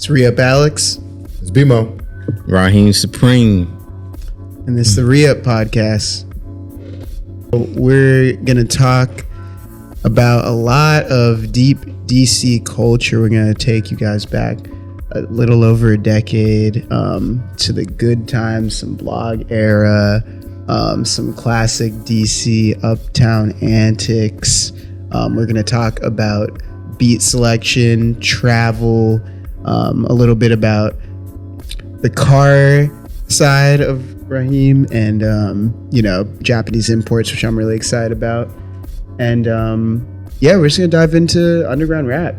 It's Re-Up Alex. It's BMO. Rahiem Supreme. And this is the Re-Up podcast. We're going to talk about a lot of deep DC culture. We're going to take you guys back a little over a decade to the good times, some blog era, some classic DC uptown antics. We're going to talk about beat selection, travel, a little bit about the car side of Rahiem and, Japanese imports, which I'm really excited about. And we're just going to dive into underground rap.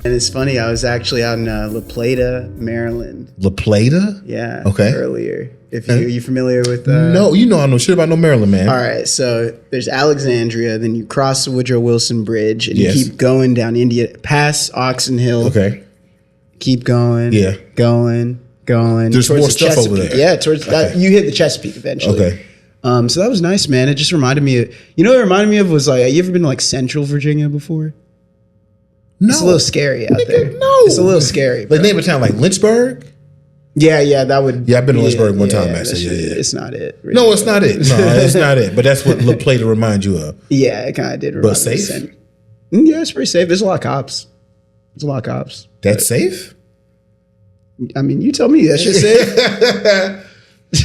And it's funny, I was actually out in La Plata, Maryland. La Plata? Yeah. Okay. Earlier. If you familiar with... No, I know shit about no Maryland, man. All right, so there's Alexandria, then you cross the Woodrow Wilson Bridge, and Yes. you keep going down India, past Oxon Hill. Okay. Keep going. Yeah. Going. There's towards more the stuff over Chesapeake. there. Yeah, towards that. You hit the Chesapeake eventually. Okay. So that was nice, man. It just reminded me of... You know what it reminded me of was like... You ever been to like Central Virginia before? No. It's a little scary out there. No. It's a little scary. Bro. Like name a town like Lynchburg? Yeah, that would... Yeah, I've been to Lynchburg one time, actually. Yeah. It's not it. Really. No, it's not it. No, it's not it. But that's what La Plata reminds you of. Yeah, it kind of did remind me. But safe? Yeah, it's pretty safe. There's a lot of cops. That's safe? I mean, you tell me that shit's safe.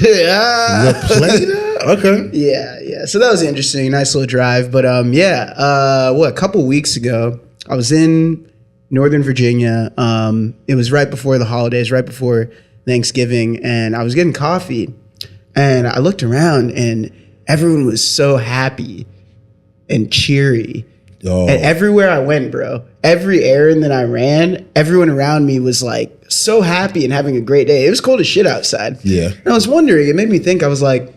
La Plata? Okay. Yeah. So that was interesting. Nice little drive. But a couple weeks ago, I was in Northern Virginia. It was right before the holidays, right before Thanksgiving, and I was getting coffee. And I looked around, and everyone was so happy and cheery. Oh. And everywhere I went, bro, every errand that I ran, everyone around me was like so happy and having a great day. It was cold as shit outside. Yeah. And I was wondering, it made me think, I was like,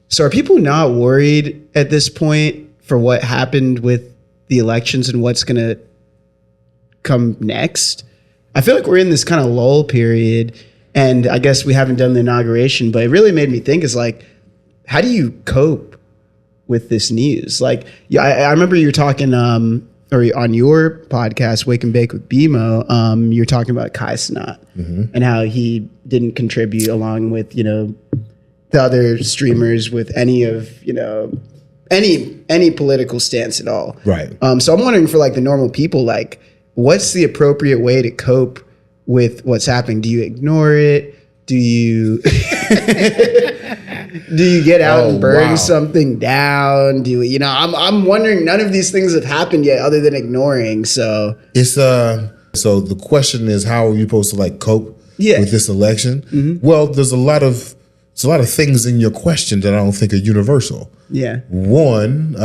so are people not worried at this point for what happened with the elections and what's going to come next? I feel like we're in this kind of lull period, and I guess we haven't done the inauguration, but it really made me think is like, how do you cope with this news? Like, yeah, I remember you were talking, or on your podcast, Wake and Bake with BMO, you're talking about Kai Cenat and how he didn't contribute along with, the other streamers with any of, any political stance at all. Right. So I'm wondering for like the normal people, like what's the appropriate way to cope with what's happening? Do you ignore it? Do you get out and burn something down? I'm wondering, none of these things have happened yet other than ignoring. So It's so the question is, how are you supposed to like cope with this election? Mm-hmm. Well, there's a lot of things in your question that I don't think are universal. yeah. One,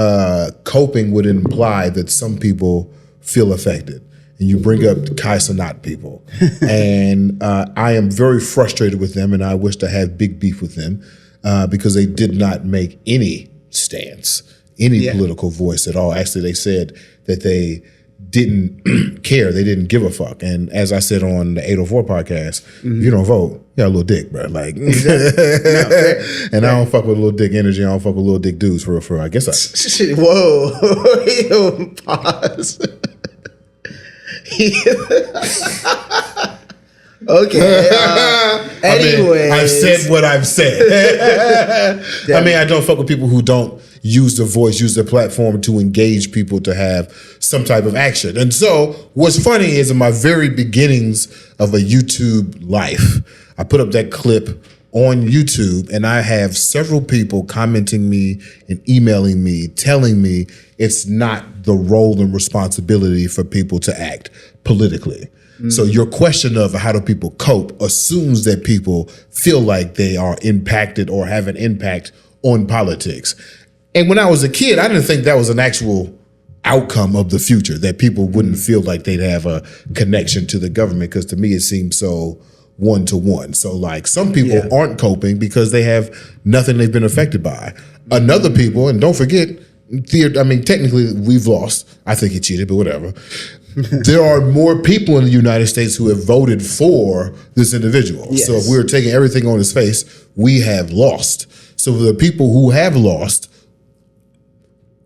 coping would imply that some people feel affected. And you bring up the Kai Cenat people. And I am very frustrated with them, and I wish to have big beef with them because they did not make any stance, any political voice at all. Actually, they said that they didn't care. They didn't give a fuck. And as I said on the 804 podcast, if you don't vote, you got a little dick, bro. Like, and I don't fuck with little dick energy. I don't fuck with little dick dudes for real. I guess Whoa. Pause. Okay. Anyways, I've said what I've said. I don't fuck with people who don't use their voice, use their platform to engage people to have some type of action. And so what's funny is in my very beginnings of a YouTube life, I put up that clip on YouTube, and I have several people commenting me and emailing me, telling me it's not the role and responsibility for people to act politically. So your question of how do people cope assumes that people feel like they are impacted or have an impact on politics. And when I was a kid, I didn't think that was an actual outcome of the future, that people wouldn't feel like they'd have a connection to the government, because to me it seems so one-to-one. So like some people aren't coping because they have nothing they've been affected by. Another people, and don't forget, technically we've lost. I think he cheated, but whatever. There are more people in the United States who have voted for this individual. Yes. So if we're taking everything on his face, we have lost. So the people who have lost,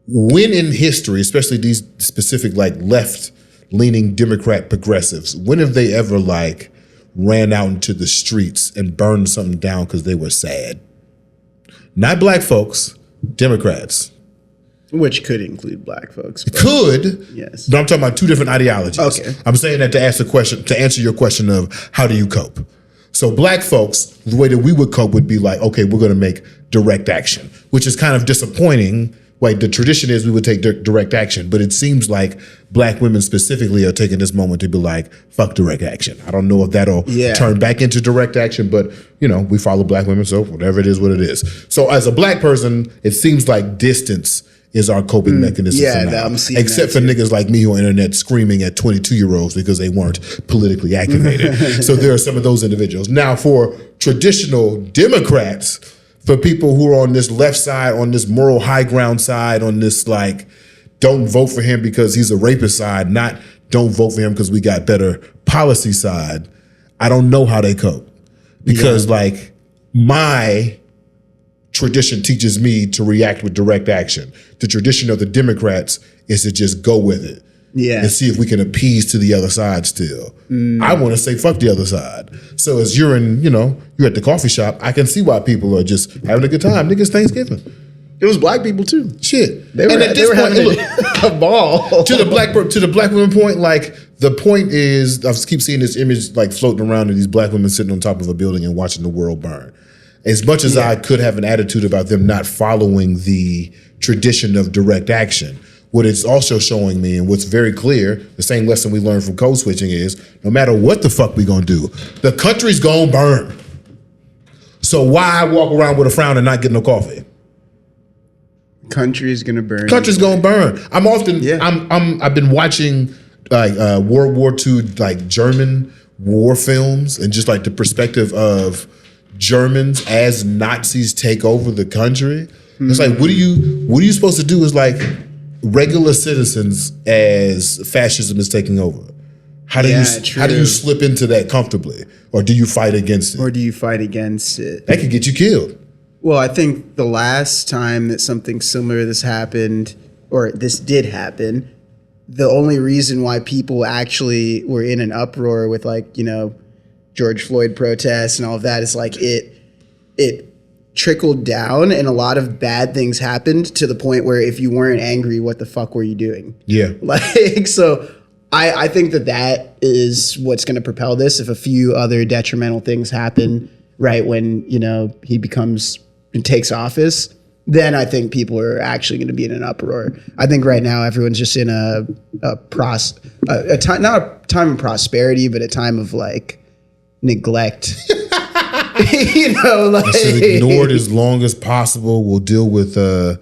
when in history, especially these specific like left leaning Democrat progressives, when have they ever like ran out into the streets and burned something down because they were sad? Not black folks, Democrats. Which could include black folks. Could. Yes. But I'm talking about two different ideologies. Okay. I'm saying that to answer your question of how do you cope? So black folks, the way that we would cope would be like, okay, we're going to make direct action, which is kind of disappointing. Like the tradition is we would take direct action, but it seems like black women specifically are taking this moment to be like, fuck direct action. I don't know if that'll turn back into direct action, but we follow black women, so whatever it is, what it is. So as a black person, it seems like distance is our coping mechanism for now. Except for niggas like me who are on the internet screaming at 22-year-olds because they weren't politically activated. So there are some of those individuals. Now for traditional Democrats, for people who are on this left side, on this moral high ground side, on this like, don't vote for him because he's a rapist side, not don't vote for him because we got better policy side, I don't know how they cope. Because like my tradition teaches me to react with direct action. The tradition of the Democrats is to just go with it. And see if we can appease to the other side still. I want to say fuck the other side. So as you're you're at the coffee shop, I can see why people are just having a good time. Niggas Thanksgiving. It was black people too. Shit. They were having a ball. To the black women point, like the point is, I keep seeing this image like floating around of these black women sitting on top of a building and watching the world burn. As much as I could have an attitude about them not following the tradition of direct action, what it's also showing me, and what's very clear, the same lesson we learned from code switching is, no matter what the fuck we gonna do, the country's gonna burn. So why walk around with a frown and not get no coffee? Country's gonna burn. Country's gonna burn. I've been watching like World War II, like German war films, and just like the perspective of Germans as Nazis take over the country. It's like, what are you supposed to do? Is like regular citizens as fascism is taking over. How do you slip into that comfortably, or do you fight against it? That could get you killed. Well, I think the last time that something similar to this happened, or this did happen, the only reason why people actually were in an uproar with George Floyd protests and all of that is like it trickled down and a lot of bad things happened to the point where if you weren't angry, what the fuck were you doing? Yeah. So I think that is what's going to propel this. If a few other detrimental things happen right when, he takes office, then I think people are actually going to be in an uproar. I think right now everyone's just in a time, not a time of prosperity, but a time of like neglect. Should ignore it as long as possible. We'll deal with our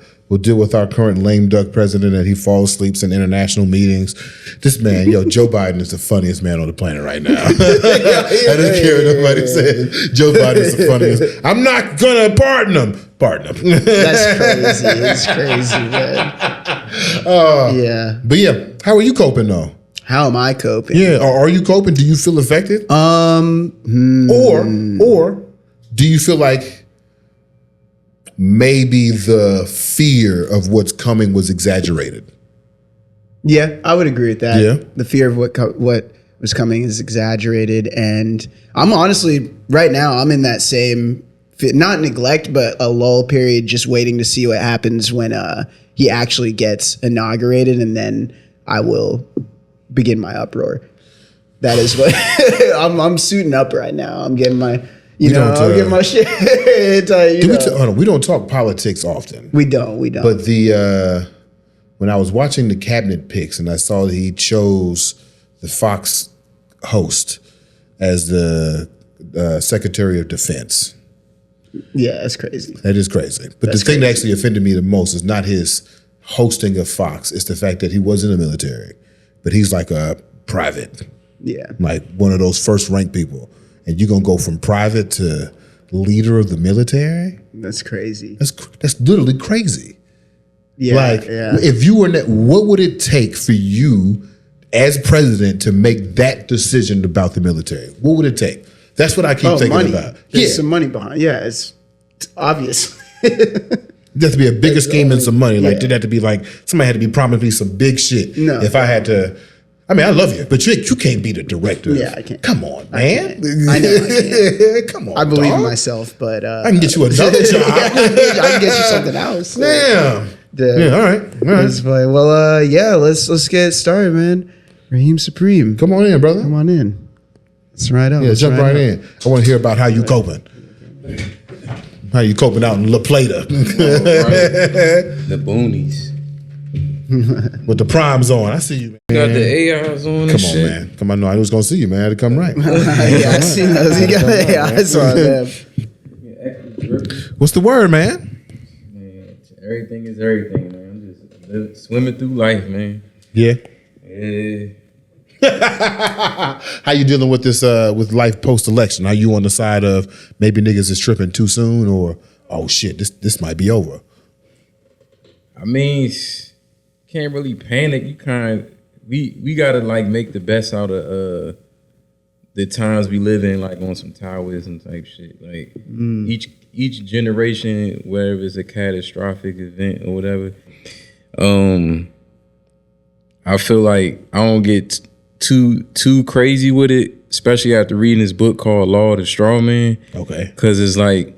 current lame duck president that he falls asleep in international meetings. This man, Joe Biden is the funniest man on the planet right now. I don't care what nobody says. Joe Biden is the funniest. I'm not gonna pardon him. That's crazy. It's crazy, man. But how are you coping though? How am I coping? Yeah, are you coping? Do you feel affected? Or do you feel like maybe the fear of what's coming was exaggerated? Yeah, I would agree with that. Yeah. The fear of what was coming is exaggerated. And I'm honestly, right now, I'm in that same, not neglect, but a lull period, just waiting to see what happens when he actually gets inaugurated. And then I will begin my uproar. That is what I'm suiting up right now. I'm getting my, I'm getting my shit. We don't talk politics often. We don't. But when I was watching the cabinet picks and I saw that he chose the Fox host as the Secretary of Defense. Yeah, that's crazy. That is crazy. But the thing that actually offended me the most is not his hosting of Fox. It's the fact that he was in the military, but he's like a private. Yeah. Like one of those first rank people. And you're going to go from private to leader of the military? That's crazy. That's literally crazy. Yeah. If you were what would it take for you as president to make that decision about the military? What would it take? That's what I keep thinking about. There's some money behind. Yeah, it's obvious. There'd have to be a bigger scheme than some money. Like, there'd have to be like, somebody had to be promising me some big shit. No. If I had to, I mean, I love you, but you can't be the director. Yeah, I can't. Come on, man. I know. I Come on, I believe in dog. myself, but I can get you another job. I can get you something else. Damn. Yeah. All right. That's fine. Well, yeah. Let's get started, man. Rahiem Supreme, Come on in, brother. come on in. Let's ride out. Yeah, Let's jump right out. in. I want to hear about how you coping. How you coping out in La Plata The boonies. with the primes on. I see you, man. Got the AIs on. Come on, man. Come on. No, I was gonna see you, man. I had to come right. Yeah, I seen those. You got I saw them. What's the word, man? Man, everything is everything, man. I'm just swimming through life, man. Yeah. Yeah. How you dealing with this with life post election? Are you on the side of maybe niggas is tripping too soon, or oh shit, this might be over? I mean, can't really panic. We gotta like make the best out of the times we live in, like on some Taoism type shit. Like each generation, whether it's a catastrophic event or whatever, I feel like I don't get too crazy with it, especially after reading this book called Law of the Straw Man. Okay. Because it's like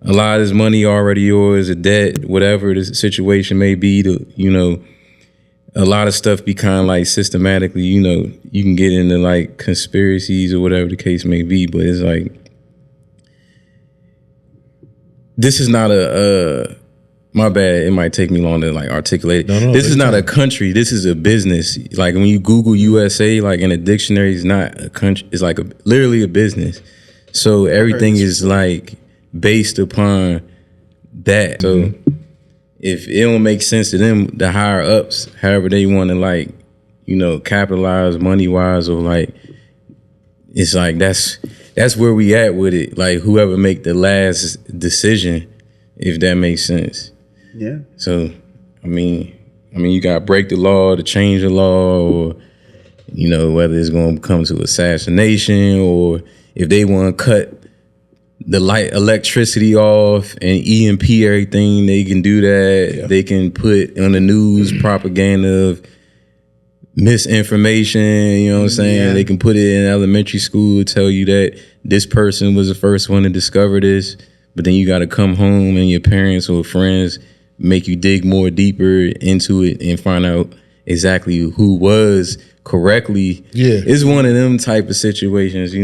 a lot of this money already yours, a debt, whatever the situation may be, a lot of stuff be kind of like systematically, you can get into like conspiracies or whatever the case may be, but it's like, this is not my bad, it might take me long to like articulate it. No, this is not a country, this is a business. Like when you Google USA, like in a dictionary, it's not a country, it's like literally a business. So everything is like based upon that. So if it don't make sense to them, the higher ups, however they want to like, capitalize money wise, or like, it's like that's where we at with it. Like whoever make the last decision, if that makes sense. Yeah. So, I mean, you gotta break the law to change the law, or whether it's gonna come to assassination, or if they want to cut the electricity off and EMP everything, they can do that. Yeah. They can put on the news propaganda of misinformation, you know what I'm saying? Yeah. They can put it in elementary school, tell you that this person was the first one to discover this, but then you got to come home and your parents or friends make you dig more deeper into it and find out exactly who was correctly. Yeah. It's one of them type of situations,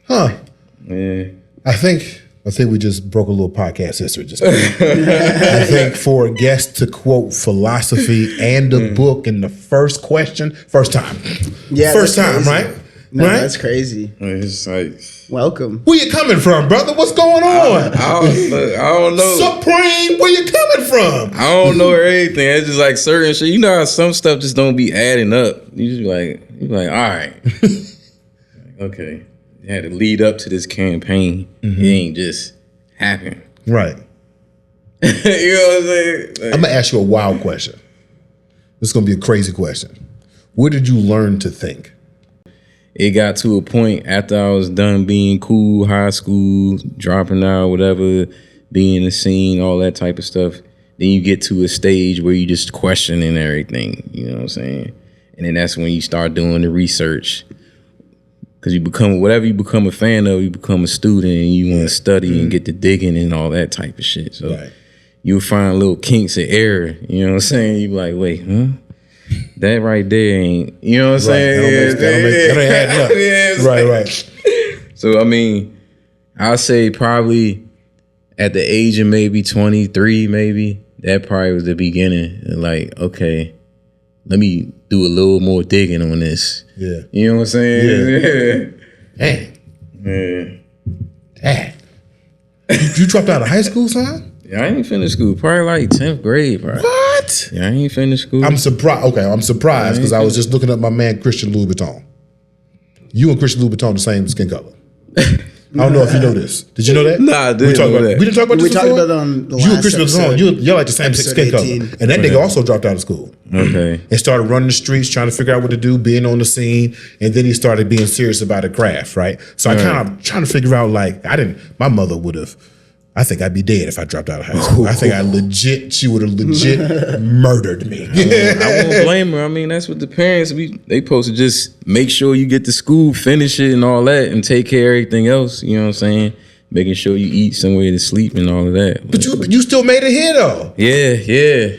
Huh. Yeah. I think we just broke a little podcast history. I think for a guest to quote philosophy and the book in the first question, first time. Yeah, first time, crazy. right? No, right? That's crazy. It's like, welcome. Where you coming from, brother? What's going on? I don't know. Supreme, where you coming from? I don't know everything. It's just like certain shit. You know how some stuff just don't be adding up. You just like, all right. Okay. You had to lead up to this campaign. Mm-hmm. It ain't just happen. Right. You know what I'm saying? Like, I'm going to ask you a wild question. This is going to be a crazy question. Where did you learn to think? It got to a point after I was done being cool, high school, dropping out, whatever, being in the scene, all that type of stuff. Then you get to a stage where you just questioning everything. You know what I'm saying? And then that's when you start doing the research. Because you become, whatever you become a fan of, you become a student and you want to study and get to digging and all that type of shit. So you'll find little kinks of error. You know what I'm saying? You be like, wait, huh? That right there ain't, you know what I'm saying? That ain't adding up. Yeah, right. So, I mean, I'll say probably at the age of maybe 23, maybe, that probably was the beginning. Like, okay, let me do a little more digging on this. Yeah. You know what I'm saying? Yeah. Dang. Dang. You dropped out of high school, son? Yeah, I ain't finished school. Probably like 10th grade, bro. What? Yeah, I ain't finished school. I'm surprised. Okay, I'm surprised because I was just looking up my man Christian Louboutin. You and Christian Louboutin the same skin color. I don't know if you know this. Did you know that? Nah, I didn't know that. We didn't talk about this before? We talked about it on the last You and Christian Louboutin, you're like the same skin color. 18. And that nigga also dropped out of school. Okay. And started running the streets, trying to figure out what to do, being on the scene. And then he started being serious about the craft, right? So I kind of trying to figure out, like, my mother would have I think I'd be dead if I dropped out of high school. I think she would have legit murdered me. I won't blame her. I mean, that's what the parents, they supposed to just make sure you get to school, finish it and all that, and take care of everything else. You know what I'm saying? Making sure you eat somewhere to sleep and all of that. But you still made it here though. Yeah.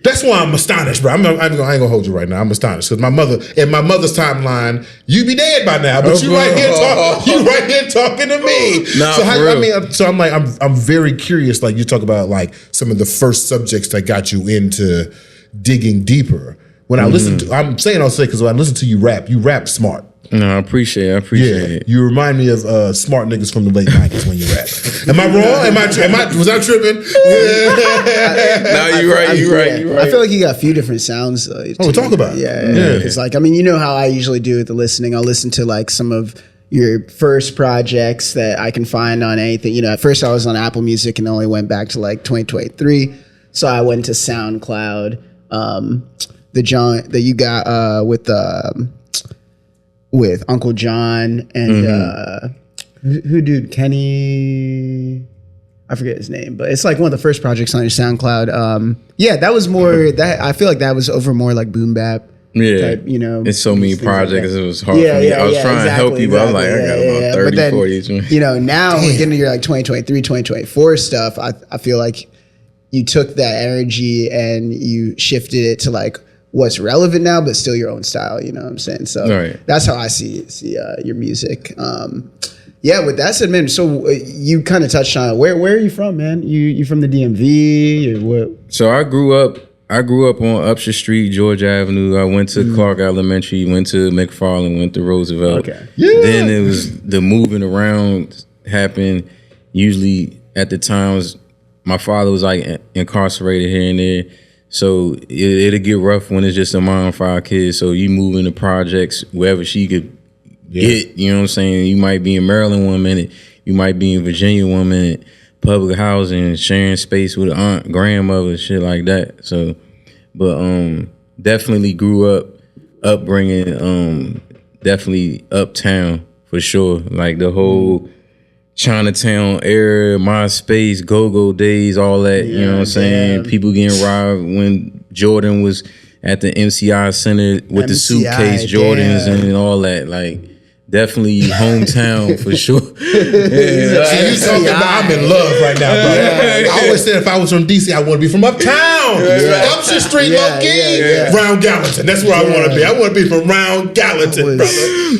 That's why I'm astonished, bro. I ain't gonna hold you right now. I'm astonished because my mother's timeline, you'd be dead by now. But you right here talking to me. Nah, so I'm very curious. Like you talk about like some of the first subjects that got you into digging deeper. When I listen to, I'm saying I'll say because when I listen to you rap smart. No, I appreciate it. You remind me of smart niggas from the late 90s when you rap. Am I wrong? Was I tripping? No, you're right. I feel like you got a few different sounds. Talk about it. Yeah. It's like, I mean, you know how I usually do with the listening. I'll listen to like some of your first projects that I can find on anything. You know, at first I was on Apple Music and only went back to like 2023. So I went to SoundCloud. The John that you got with Uncle John and who dude Kenny, I forget his name, but it's like one of the first projects on your SoundCloud. That was more that I feel like that was over more like boom bap. Yeah, type, you know, it's so many projects. Like it was hard for me. I was trying to help you, but I was like, I got about 30, then, 40. You know, now we're getting to your like 2023, 2024 stuff. I feel like you took that energy and you shifted it to like what's relevant now, but still your own style. You know what I'm saying? So that's how I see your music. With that said, man. So you kind of touched on it. Where are you from, man? You from the DMV or what? So I grew up on Upshur Street, Georgia Avenue. I went to Clark Elementary, went to McFarland, went to Roosevelt. Okay. Yeah. Then it was the moving around happened. Usually at the times, my father was like incarcerated here and there. So it'll get rough when it's just a mom and 5 kids. So you move into projects wherever she could get, you know what I'm saying? You might be in Maryland 1 minute, you might be in Virginia 1 minute, public housing, sharing space with an aunt, grandmother, shit like that. So, but definitely grew up, upbringing, definitely uptown for sure. Like the whole Chinatown era, MySpace, go-go days, all that, you know what I'm saying? People getting robbed when Jordan was at the MCI Center with the suitcase Jordans and all that. Like, definitely hometown for sure. So you talking about I'm in love right now, bro. I always said if I was from DC, I want to be from uptown. Upshur Street, low-key. Round Gallatin. That's where I want to be. I want to be from Round Gallatin, brother.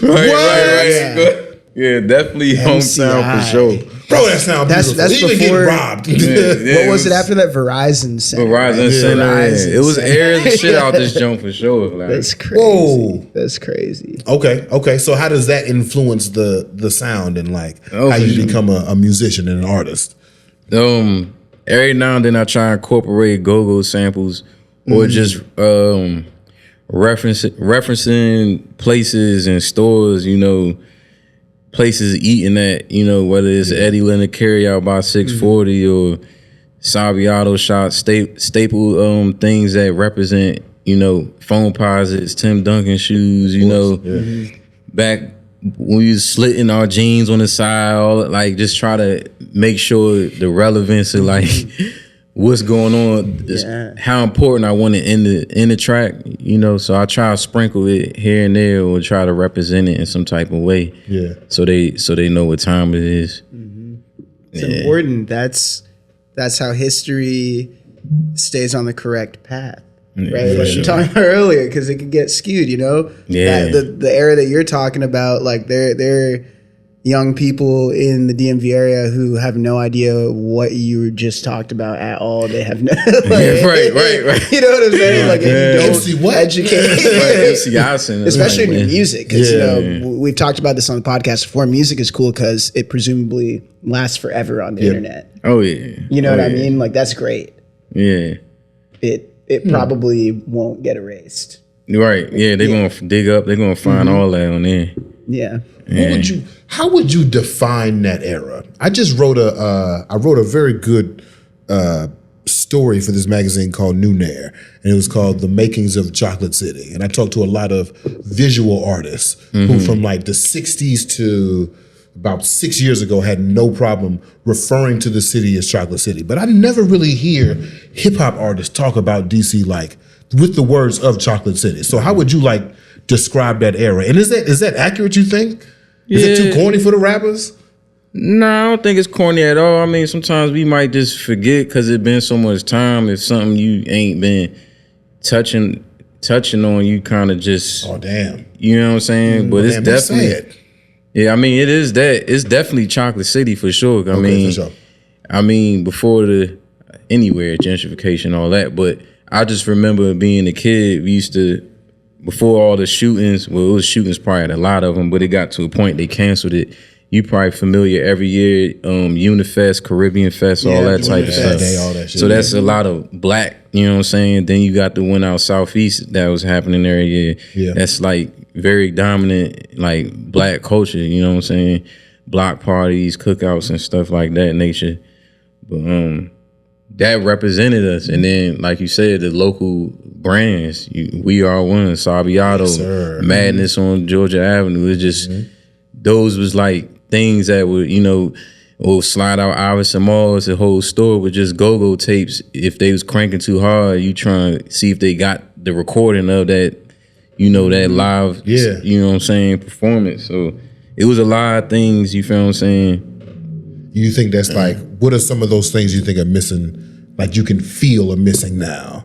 Right. Yeah, definitely hometown for sure. Bro, that sounds beautiful. That's before getting robbed. What was it after that? Verizon Center. Verizon Center. It was airing the shit out this jump for sure. Like. That's crazy. Whoa. That's crazy. Okay. So how does that influence the sound and like how you become a musician and an artist? Every now and then I try and incorporate go-go samples or just referencing places and stores, you know, places eating at, you know, whether it's Eddie Leonard Carryout by 640 or Saviato shots, staple things that represent, you know, phone posits, Tim Duncan shoes, you know, back when we was slitting our jeans on the side, all like just try to make sure the relevance of like what's going on, how important I want it in the track, you know. So I try to sprinkle it here and there, or try to represent it in some type of way. Yeah. So they know what time it is. It's important. That's how history stays on the correct path, right? Like you were talking about earlier, because it could get skewed, you know. Yeah. The era that you're talking about, like they're young people in the DMV area who have no idea what you just talked about at all. They have no right. You know what I'm saying? Like if you don't educate, especially in your music, because you know we've talked about this on the podcast before. Music is cool because it presumably lasts forever on the internet. Oh yeah, you know what I mean? Like that's great. Yeah, it probably won't get erased. Right? Yeah, they're gonna dig up. They're gonna find all that on there. Yeah. How would you define that era? I just wrote a very good story for this magazine called New Nair, and it was called The Makings of Chocolate City. And I talked to a lot of visual artists who from like the 60s to about 6 years ago had no problem referring to the city as Chocolate City. But I never really hear hip hop artists talk about DC like with the words of Chocolate City. So how would you like describe that era? And is that accurate, you think? Is it too corny for the rappers? No, I don't think it's corny at all. I mean, sometimes we might just forget because it's been so much time. If something you ain't been touching on, you kind of just... Oh, damn. You know what I'm saying? But it's definitely... Yeah, I mean, it's definitely Chocolate City for sure. I mean, before the anywhere gentrification, all that. But I just remember being a kid. We used to, before all the shootings. Well, it was shootings probably at a lot of them, but it got to a point they canceled it. You probably familiar every year, Unifest, Caribbean Fest, all that type of stuff. All that shit. So that's a lot of black. You know what I'm saying? Then you got the one out southeast that was happening every year. Yeah. That's like very dominant, like black culture. You know what I'm saying? Block parties, cookouts, and stuff like that nature. But that represented us. And then, like you said, the local brands, We Are One, Sabiato, Madness on Georgia Avenue. It's just those was like things that would, or slide out Iris and Mars, the whole store with just go-go tapes. If they was cranking too hard, you trying to see if they got the recording of that, that live, you know what I'm saying, performance. So it was a lot of things, you feel what I'm saying? You think that's like, what are some of those things you think are missing, like you can feel are missing now?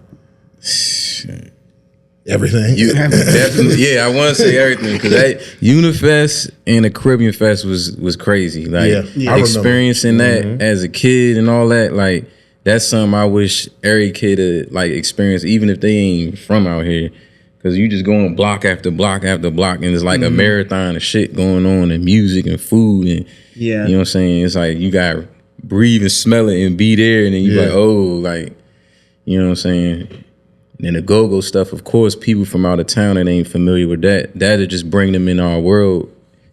Everything. Definitely, I want to say everything because Unifest and the Caribbean Fest was crazy. Like experiencing that as a kid and all that, like that's something I wish every kid would like experience, even if they ain't from out here. Because you just going block after block after block, and it's like a marathon of shit going on, and music and food, and you know what I'm saying. It's like you got to breathe and smell it and be there, and then you like, oh, like, you know what I'm saying. And the go-go stuff, of course, people from out of town that ain't familiar with that'll just bring them in our world,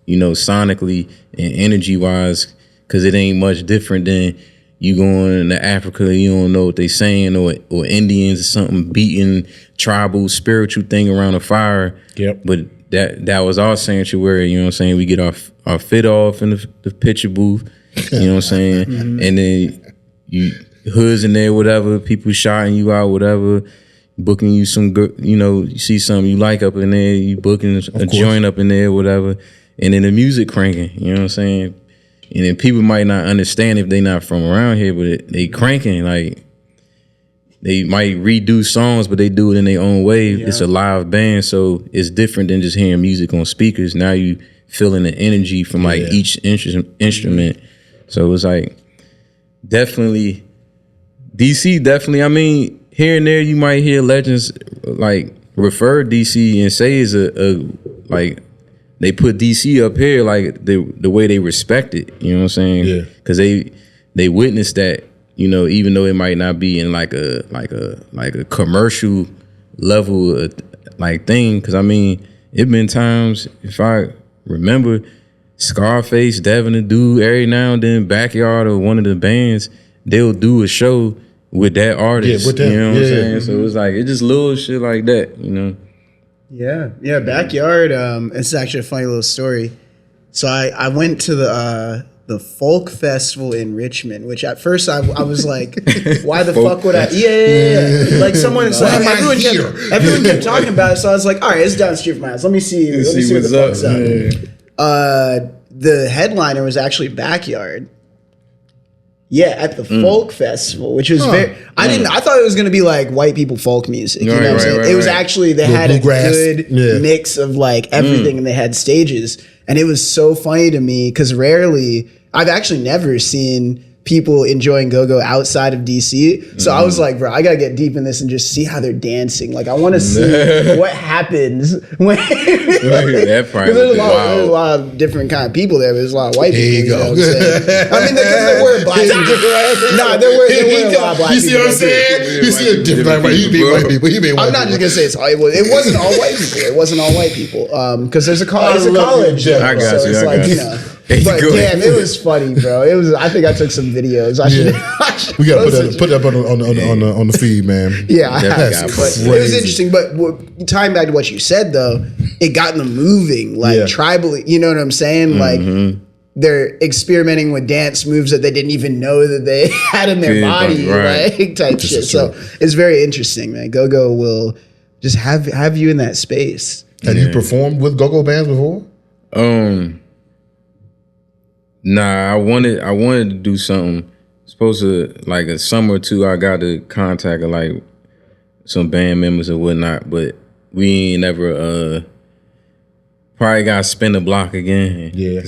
sonically and energy-wise, because it ain't much different than you going to Africa, you don't know what they saying, or Indians or something beating tribal, spiritual thing around a fire. Yep. But that was our sanctuary, you know what I'm saying? We get our fit off in the picture booth, you know what I'm saying? And then you hoods in there, whatever, people shouting you out, whatever, booking you some good, you see something you like up in there, you booking a joint up in there, whatever, and then the music cranking, you know what I'm saying? And then people might not understand if they not from around here, but they cranking, like they might redo songs, but they do it in their own way. Yeah. It's a live band, so it's different than just hearing music on speakers. Now you feeling the energy from like each instrument. So it's like definitely DC. Definitely, I mean, here and there you might hear legends like refer DC and say is a like. They put DC up here like the way they respect it, you know what I'm saying? Yeah. Because they witnessed that, even though it might not be in like a commercial level like thing. Because I mean, it been times, if I remember, Scarface, Devin the Dude, every now and then Backyard or one of the bands, they'll do a show with that artist. Yeah, with them. You know what I'm saying? So it's like it's just little shit like that, Yeah, Backyard. It's actually a funny little story. So I went to the folk festival in Richmond, which at first I was like, why the fuck would I? Yeah. Like someone, everyone kept talking about it. So I was like, all right, it's down the street from my house. Let me see what the fuck's up. The headliner was actually Backyard. Yeah, at the folk festival, which was I thought it was gonna be like white people folk music. You know what I'm saying? It was actually they had a good mix of like everything, and they had stages, and it was so funny to me because rarely I've actually never seen people enjoying go-go outside of DC. So I was like, bro, I gotta get deep in this and just see how they're dancing. Like I want to see what happens when that part there's a lot of different kind of people there, but there's a lot of white people. You know what I'm saying? I mean, because there were black people. Nah, there were a lot of black people. You see what I'm saying? You see a different white people. I'm not just gonna say it wasn't all white people. It wasn't all white people. Because there's a college. I got you. But damn, it was funny, bro. It was. I think I took some videos. We gotta put that on the feed, man. Yeah, I have to. But it was interesting. But tying back to what you said, though, it got them moving, like tribally. You know what I'm saying? Like they're experimenting with dance moves that they didn't even know that they had in their body, right. like type shit. So it's very interesting, man. Go-go will just have you in that space. Have you performed with go-go bands before? Nah, I wanted to do something. Supposed to, like, a summer or two, I got to contact like some band members or whatnot, but we ain't never probably got to spin the block again. Yeah,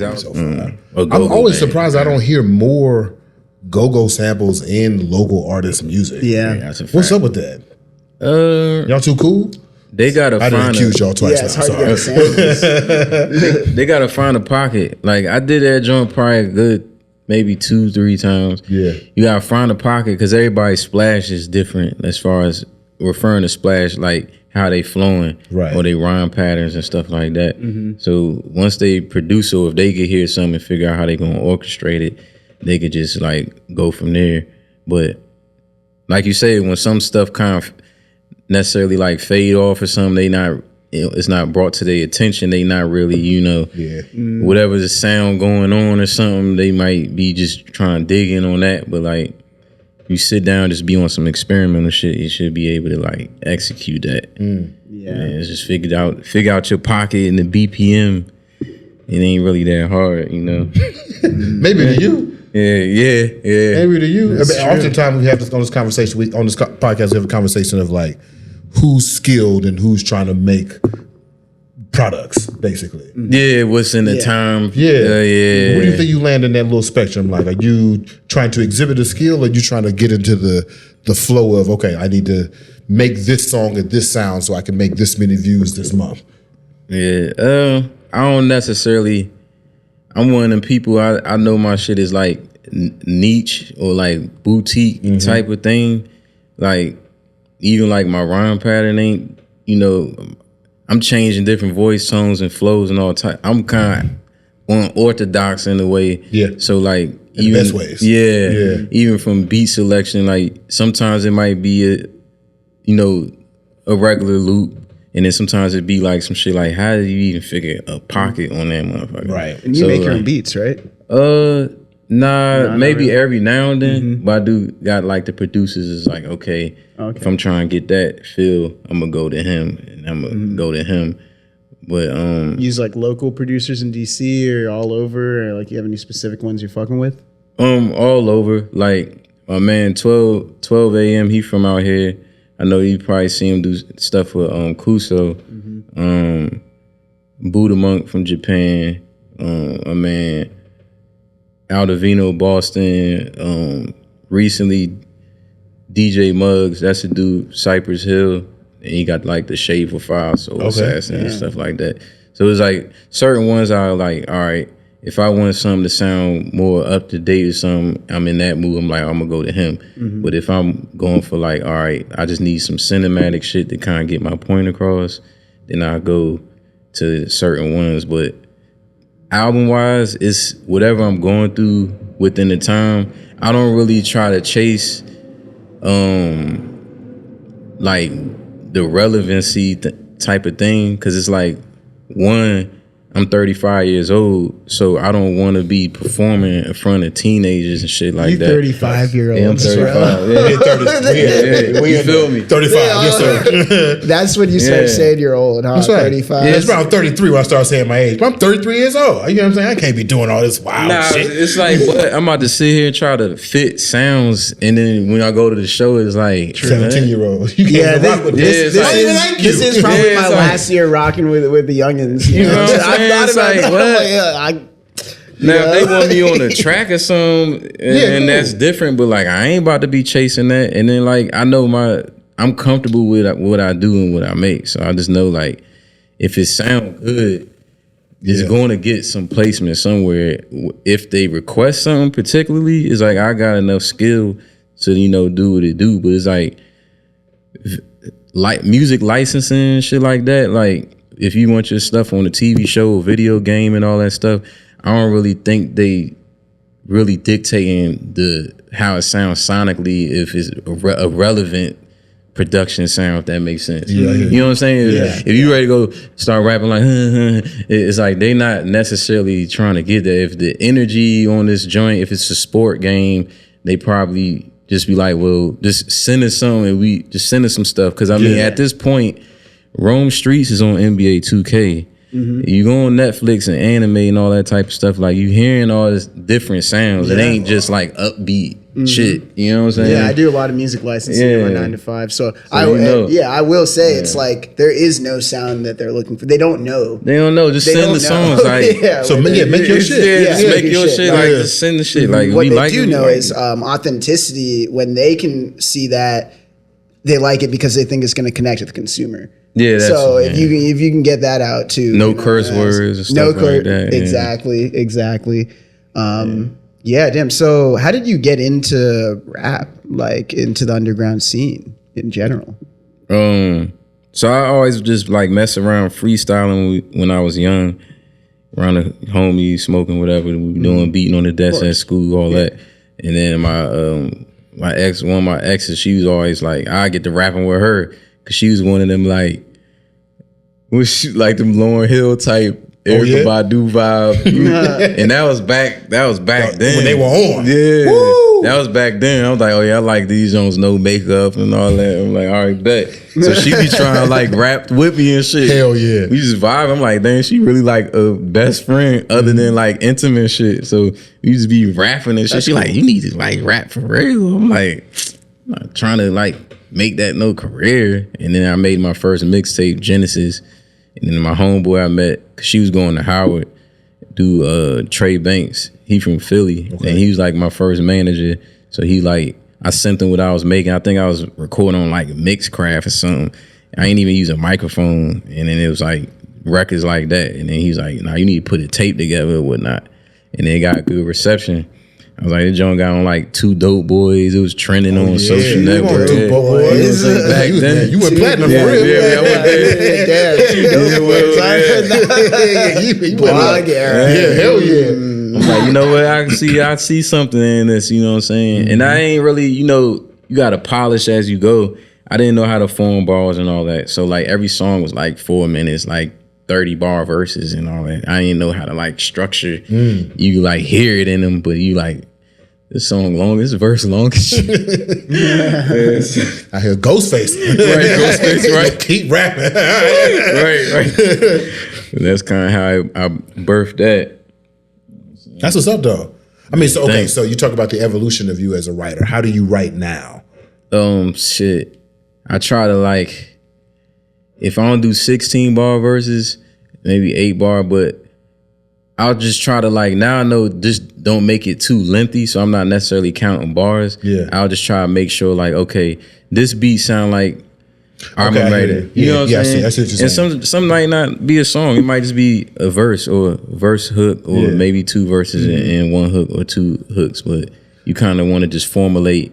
I'm I'm always surprised I don't hear more go-go samples in local artists' music. Yeah. That's a fact. What's up with that? Y'all too cool? They gotta I didn't find accuse y'all twice. Yeah, it's now, hard to get sorry. the samples. they gotta find a pocket. Like, I did that joint probably a good maybe 2-3 times. Yeah. You gotta find a pocket because everybody's splash is different as far as referring to splash, like how they flowing, Right. or they rhyme patterns and stuff like that. So once they produce, or if they could hear something and figure out how they gonna orchestrate it, they could just like go from there. But like you say, when some stuff kind of necessarily like fade off or something, they not, it's not brought to their attention, they not really, Yeah. whatever the sound going on or something, they might be just trying to dig in on that. But like, you sit down, just be on some experimental shit, you should be able to like execute that. Yeah. And it's just figure out your pocket and the BPM. It ain't really that hard, you know. Maybe to you. Yeah. Maybe to you. I mean, oftentimes we have this on this conversation. On this podcast, we have a conversation of like who's skilled and who's trying to make products, basically. Yeah, what's in the time? Yeah. Yeah. What do you think you land in that little spectrum? Like, are you trying to exhibit a skill, or are you trying to get into the flow of, okay, I need to make this song at this sound so I can make this many views this month? Yeah. I don't necessarily. I'm one of them people. I know my shit is like niche or like boutique type of thing. Like, even like my rhyme pattern ain't, you know, I'm changing different voice tones and flows and all type. I'm kind of unorthodox in a way. Yeah. So like, In even, the best ways. Yeah. Even from beat selection, like sometimes it might be a regular loop. And then sometimes it'd be like some shit like, how do you even figure a pocket on that motherfucker? Right. And you make your own beats, right? Nah, maybe really. every now and then. But I do got like the producers is like, okay, if I'm trying to get that feel, I'm gonna go to him and I'm gonna go to him. But Use like local producers in DC or all over, or like you have any specific ones you're fucking with? all over. Like my man 12 a.m. he from out here. I know you probably see him do stuff with Kuso. Buddha Monk from Japan. My man Aldovino, Boston. Recently DJ Muggs, that's a dude, Cypress Hill, and he got like the Shaver File, Soul Assassin and stuff like that. So it's like certain ones are like, all right, if I want something to sound more up to date or something, I'm in that mood, I'm like, I'm gonna go to him. But if I'm going for like, all right, I just need some cinematic shit to kind of get my point across, then I go to certain ones. But album wise, it's whatever I'm going through within the time. I don't really try to chase like the relevancy type of thing, because it's like, one, I'm 35 years old, so I don't want to be performing in front of teenagers and shit like You that. 35-year-olds. Yeah, I'm 35. You feel me? 35, yes sir. That's when you start saying you're old, huh? That's right. 35. Yeah, it's around 33 when I start saying my age. But I'm 33 years old. You know what I'm saying? I can't be doing all this wild shit. It's like, what? I'm about to sit here and try to fit sounds, and then when I go to the show, it's like 17-year-old. You can't even rock with this. This is probably my last year rocking with the youngins. You know what I'm saying? I've It's thought like, about what? that. Now, if they want me on a track or something, and that's different, but like, I ain't about to be chasing that. And then like, I know I'm comfortable with what I do and what I make. So I just know like, if it sound good, it's going to get some placement somewhere. If they request something particularly, it's like, I got enough skill to, do what it do. But it's like music licensing and shit like that. Like, if you want your stuff on a TV show, video game and all that stuff, I don't really think they really dictating how it sounds sonically if it's a relevant production sound, if that makes sense. Yeah, yeah. You know what I'm saying? Yeah. If you ready to go start rapping like, it's like they not necessarily trying to get that. If the energy on this joint, if it's a sport game, they probably just be like, well, just send us some and we just send us some stuff. Cause I mean, at this point, Rome Streets is on NBA 2K. You go on Netflix and anime and all that type of stuff, like you hearing all this different sounds. It ain't just like upbeat shit. You know what I'm saying? Yeah, I do a lot of music licensing in my 9 to 5. So I will say it's like there is no sound that they're looking for. They don't know. They don't know. Just They send don't the know. songs. Like, make your shit. just Yeah, make make your your shit. shit. Like, Yeah. just send the shit. Like, What we they like do it, know like is authenticity. When they can see that, they like it because they think it's going to connect with the consumer. Yeah, that's So if you can get that out too, no curse words and stuff like that. Exactly. Yeah, damn. So how did you get into rap, like into the underground scene in general? So I always just like mess around freestyling when I was young, around the homies, smoking whatever, we doing beating on the desk at school, all that. And then one of my exes, she was always like, I get to rapping with her because she was one of them like them Lauryn Hill type Erykah Badu vibe. And that was back then. When they were on. Yeah. That was back then. I was like, oh yeah, I like these Jones, no makeup and all that. I'm like, all right, bet. So she be trying to like rap with me and shit. Hell yeah. We just vibe. I'm like, dang, she really like a best friend other than like intimate shit. So we just be rapping and shit. She like, you need to like rap for real. I'm like, I'm not trying to like make that no career. And then I made my first mixtape, Genesis. And then my homeboy I met, cause she was going to Howard, Trey Banks. He from Philly, and he was like my first manager. So he like, I sent him what I was making. I think I was recording on like Mixcraft or something. I ain't even use a microphone, and then it was like records like that. And then he's like, nah, you need to put a tape together or whatnot. And then it got good reception. I was like, this joint got on like 2 Dope Boys. It was trending on social network. Back then, you went platinum for real. Yeah, I went there. Yeah, hell yeah. I'm like, you know what? I see something in this. You know what I'm saying? And I ain't really, you gotta polish as you go. I didn't know how to form bars and all that. So like every song was like 4 minutes, like 30 bar verses and all that. I didn't know how to like structure. You like hear it in them, but you like, this song long, this verse long as shit. I hear Ghostface. Ghostface, right? Keep rapping. right. That's kind of how I birthed that. That's what's up, though. I mean, so you talk about the evolution of you as a writer. How do you write now? Shit. I try to like, if I don't do 16 bar verses, maybe 8 bar, but I'll just try to like, now I know just don't make it too lengthy, so I'm not necessarily counting bars. Yeah. I'll just try to make sure like, okay, this beat sound like Armageddon. You know what I'm saying? I see what you're saying. And some might not be a song. It might just be a verse or verse hook or maybe 2 verses and 1 hook or 2 hooks. But you kind of want to just formulate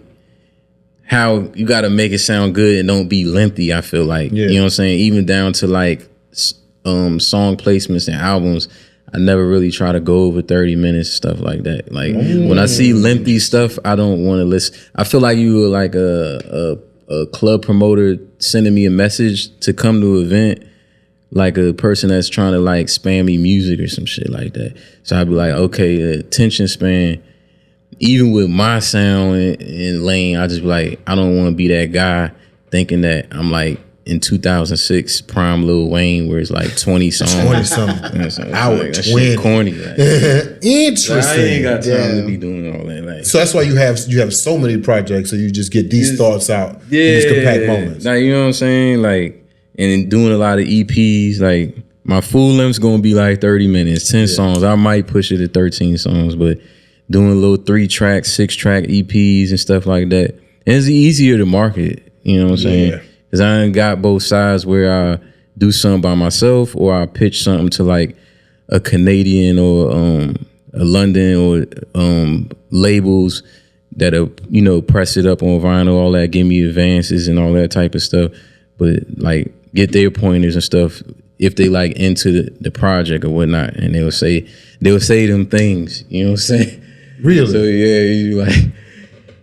how you got to make it sound good and don't be lengthy, I feel like. You know what I'm saying? Even down to like song placements and albums. I never really try to go over 30 minutes, stuff like that. Like when I see lengthy stuff, I don't want to listen. I feel like you were like a club promoter sending me a message to come to an event, like a person that's trying to like spam me music or some shit like that. So I'd be like, okay, the attention span, even with my sound and lane, I just be like, I don't want to be that guy thinking that I'm like in 2006 prime Lil Wayne where it's like 20 songs. 20-something. Hour like, 20. Corny. Like. Interesting. I ain't got time to be doing all that. Like, so that's why you have so many projects, so you just get these thoughts out in these compact moments. Like, you know what I'm saying? Like, and then doing a lot of EPs, like my full length's gonna be like 30 minutes, 10 songs. I might push it to 13 songs, but doing little 3-track, 6-track EPs and stuff like that. And it's easier to market, you know what I'm saying? Because I ain't got both sides where I do something by myself or I pitch something to like a Canadian or a London or labels that'll, press it up on vinyl, all that, give me advances and all that type of stuff. But like get their pointers and stuff if they like into the project or whatnot. And they'll say them things, you know what I'm saying? Really? So yeah, you like,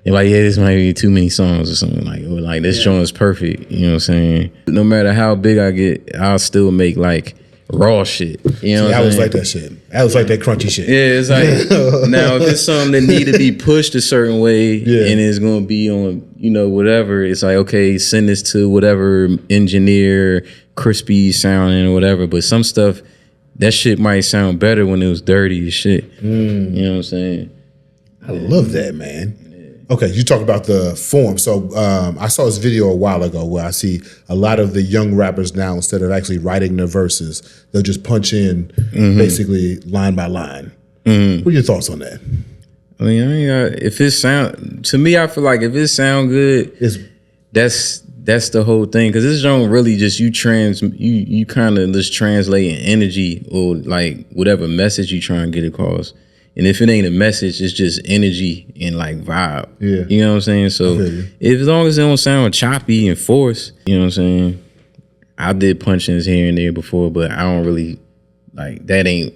You're like, yeah, this might be too many songs or something like, or like this joint is perfect. You know what I'm saying? No matter how big I get, I'll still make like raw shit. You know what I'm saying? I was like that shit. I was like that crunchy shit. Yeah, it's like now if it's something that need to be pushed a certain way and it's gonna be on, you know, whatever, it's like, okay, send this to whatever engineer, crispy sounding or whatever. But some stuff, that shit might sound better when it was dirty as shit. You know what I'm saying? I love that, man. Okay, you talk about the form. So I saw this video a while ago where I see a lot of the young rappers now, instead of actually writing their verses, they'll just punch in basically line by line. What are your thoughts on that? I mean, if it sound, to me, I feel like if it sound good, that's the whole thing. Because this don't really just you kind of just translating energy or like whatever message you try and get across. And if it ain't a message, it's just energy and like vibe. Yeah. You know what I'm saying? So as long as it don't sound choppy and forced, you know what I'm saying? I did punch-ins here and there before, but I don't really like that ain't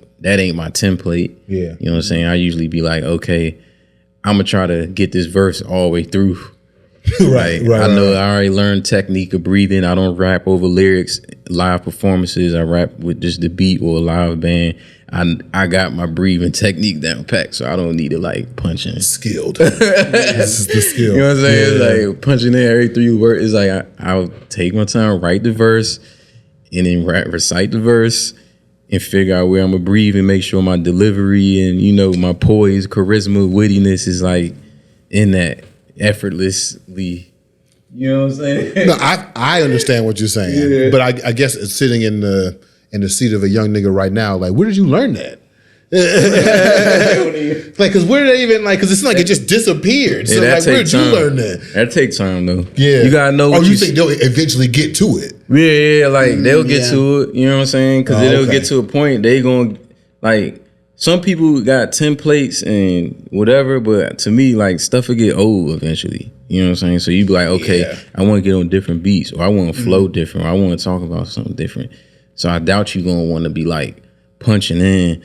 my template. Yeah. You know what I'm saying? I usually be like, okay, I'm gonna try to get this verse all the way through. I already learned technique of breathing. I don't rap over lyrics, live performances. I rap with just the beat or a live band. I got my breathing technique down packed, so I don't need to like punch in. Skilled. This is the skill. You know what I'm saying? Yeah. It's like punching in every 3 words. It's like I'll take my time, write the verse, and then recite the verse, and figure out where I'm gonna breathe and make sure my delivery and, you know, my poise, charisma, wittiness is like in that effortlessly. You know what I'm saying? No, I understand what you're saying, but I guess it's sitting in the seat of a young nigga right now. Like, where did you learn that? Like, cause where did they even like? Cause it's like it just disappeared. So like, where did you learn that? That takes time though. Yeah, you gotta know. Oh, you think they'll eventually get to it? Yeah, like they'll get to it. You know what I'm saying? Cause they'll get to a point they gonna like. Some people got templates and whatever, but to me, like stuff will get old eventually. You know what I'm saying? So you be like, okay, I want to get on different beats, or I want to flow different, or I want to talk about something different. So I doubt you gonna want to be like punching in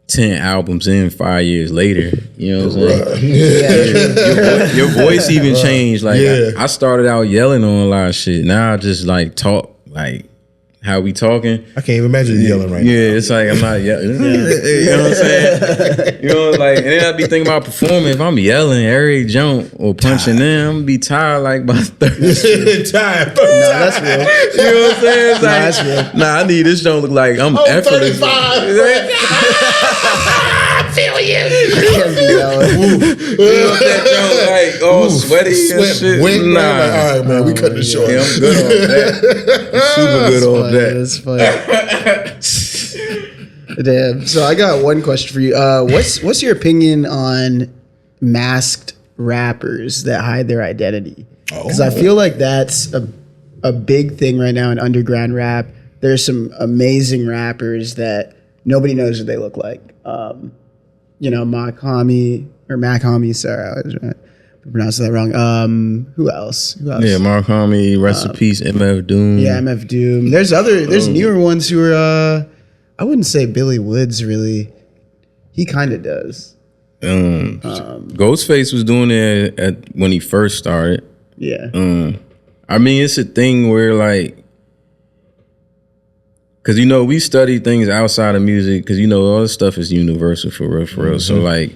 10 albums in 5 years later. You know what I'm saying? Your voice even changed. Like I started out yelling on a lot of shit. Now I just like talk like how we talking. I can't even imagine you yelling right now. Yeah, it's like I'm not yelling. You know what I'm saying? You know, like, and then I be thinking about performing. If I'm yelling every jump or punching in, I'm gonna be tired like by 30. Tired. No, that's real. You know what I'm saying? It's like, that's real. I need this don't look like I'm effortless. 35. I feel you. I can't be yelling. You know that joke like all sweaty and shit. Wink, all right, man, we cut it short. Yeah, I'm good on that. I'm super good on that. That's funny. Damn. So I got one question for you. What's your opinion on masked rappers that hide their identity? Because I feel like that's a big thing right now in underground rap. There's some amazing rappers that nobody knows what they look like. You know, Mac Homie, sorry, I was pronouncing that wrong. Who else? Yeah, Mark Homie, rest in peace, MF Doom. Yeah, MF Doom. There's newer ones who are, I wouldn't say Billy Woods really. He kind of does. Ghostface was doing it when he first started. Yeah. I mean, it's a thing where like, cause you know we study things outside of music, cause you know all this stuff is universal for real. Mm-hmm. So like,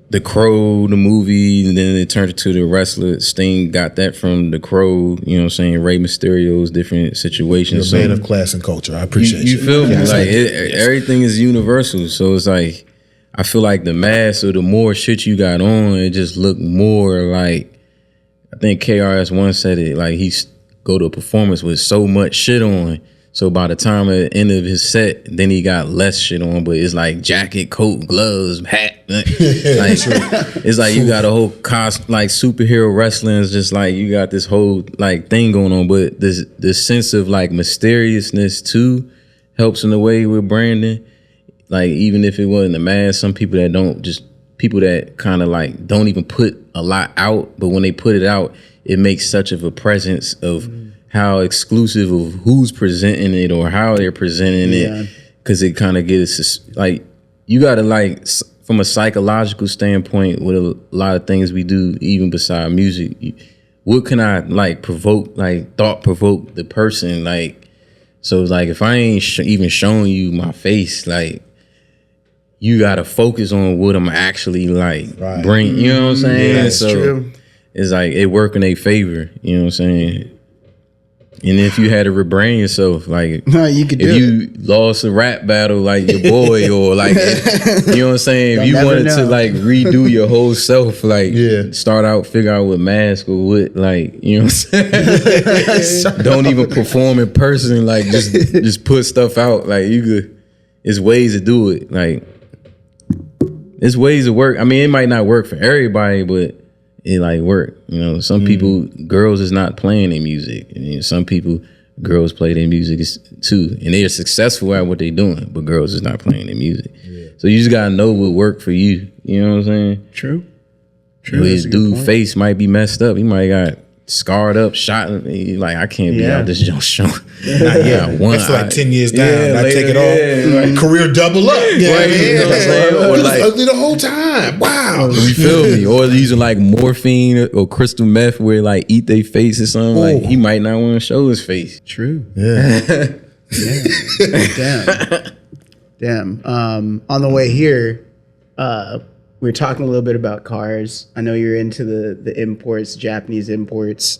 The Crow, the movie, and then it turned into the wrestler. Sting got that from The Crow. You know what I'm saying? Rey Mysterio's different situations. You're a man of class and culture. I appreciate you. You feel me? Like everything is universal. So it's like, I feel like the mass or the more shit you got on, it just look more like. I think KRS One said it. Like he go to a performance with so much shit on. So by the time at the end of his set, then he got less shit on, but it's like jacket, coat, gloves, hat. Like, it's like you got a whole like superhero wrestling is just like you got this whole like thing going on, but this sense of like mysteriousness too helps in a way with branding. Like even if it wasn't a mask, some people that kind of like don't even put a lot out, but when they put it out, it makes such of a presence of how exclusive of who's presenting it or how they're presenting it, because it kind of gets like you gotta like from a psychological standpoint, with a lot of things we do, even beside music, what can I like thought provoke the person? Like, so like if I ain't even showing you my face, like you gotta focus on what I'm actually like bring. You know what I'm saying? Yeah, that's so true. It's like it work in their favor. You know what I'm saying? And if you had to rebrand yourself, like No, you could if do you lost a rap battle like your boy, or like you know what I'm saying, if you never wanted know. to like redo your whole self, like Yeah. start out, figure out what mask or what, like, you know what I'm saying? Don't even perform in person, like just put stuff out. Like you could, it's ways to do it. Like it's ways to work. I mean, it might not work for everybody, but it like work. You know, some people, girls is not playing their music, and you know, some people, girls play their music too, and they are successful at what they're doing, but girls is not playing their music. So you just gotta know what worked for you. You know what I'm saying? True. His dude face might be messed up. He might got scarred up, shot. Like I can't be out this jump show. Not yet. One. That's like 10 years down. I later, take it off. Career double up. Yeah, Right, you know what I'm saying? Or He was like- ugly the whole time. Wow. You feel me? Or using like morphine or crystal meth where like eat their face or something. Like he might not want to show his face. True. Yeah. Damn. On the way here, we were talking a little bit about cars. I know you're into the imports, Japanese imports.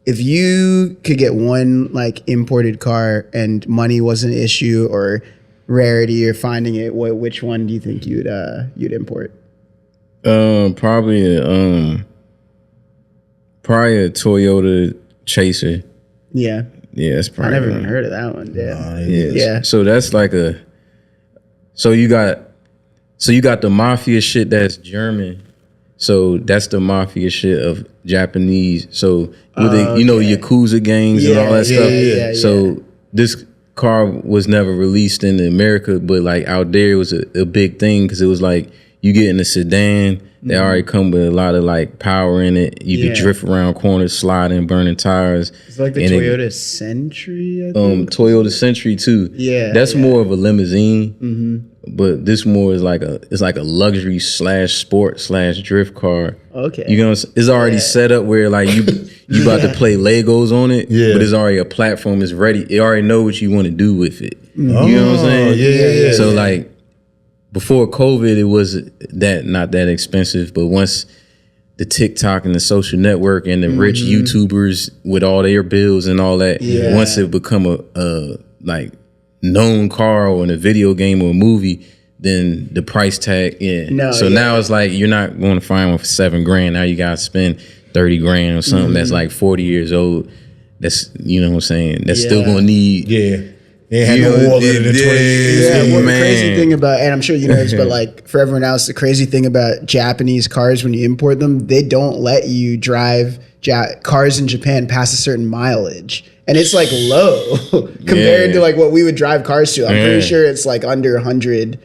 If you could get one like imported car and money wasn't an issue or rarity or finding it, which one do you think you'd import? Probably a Toyota Chaser. Yeah. Yeah, that's I probably. never even heard of that one. Yeah. Yeah. So that's like so you got the mafia shit that's German. So that's the mafia shit of Japanese. So with the, you know, Yakuza gangs and all that stuff. Yeah. So this car was never released in America, but like out there it was a big thing because it was like you get in a sedan, they already come with a lot of like power in it. You could drift around corners, sliding, burning tires. It's like the Toyota Century, I think. Toyota Century too. Yeah, that's more of a limousine. But this more is like a luxury / sport / drift car. Okay. You know, it's already set up where like you about to play Legos on it, but it's already a platform. It's ready. It already know what you want to do with it. You know what I'm saying? Yeah. So like before COVID, it was not that expensive, but once the TikTok and the social network and the rich YouTubers with all their bills and all that, once it become a like known car or in a video game or a movie, then the price tag, now it's like you're not going to find one for $7,000. Now you gotta spend $30,000 or something that's like 40 years old. That's, you know what I'm saying, that's still gonna need They had no oil in the 20 years. Yeah, the crazy thing about, and I'm sure you know this, but like for everyone else, the crazy thing about Japanese cars when you import them, they don't let you drive cars in Japan past a certain mileage. And it's like low compared to like what we would drive cars to. I'm pretty sure it's like under 100K.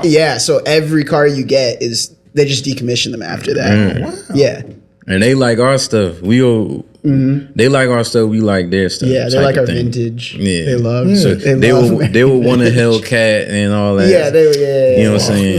Yeah, so every car you get they just decommission them after that. Yeah. And they like our stuff. They like our stuff. We like their stuff. Yeah, they like our vintage. Yeah, they love. So they will want a Hellcat and all that. Yeah, you know what I'm saying.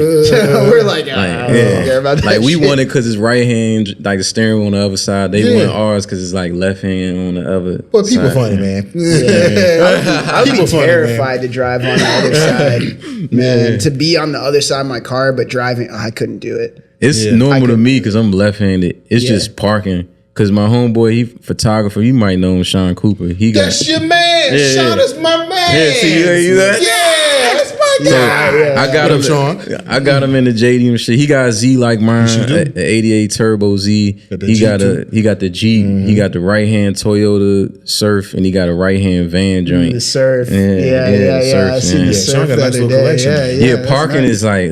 We're like, I don't care about that. Like we shit. want it because it's right hand, like the steering wheel on the other side. They want ours because it's like left hand on the other. But people side. funny, man. I'd be People funny, terrified to drive on the other side, man. To be on the other side of my car, but driving, I couldn't do it. It's normal to me because I'm left-handed. It's just parking. Because my homeboy, he photographer, you might know him, Sean Cooper. That's your man. Sean is my man. Yeah, see, you that? Yeah, that's my guy. I got him in the JD and shit. He got a Z like mine, an 88 Turbo Z. He got the G. He got the right hand Toyota Surf, and he got a right hand van joint. The Surf. Yeah. I seen the Surf Sean got a the nice other little day. collection. Yeah, parking is like,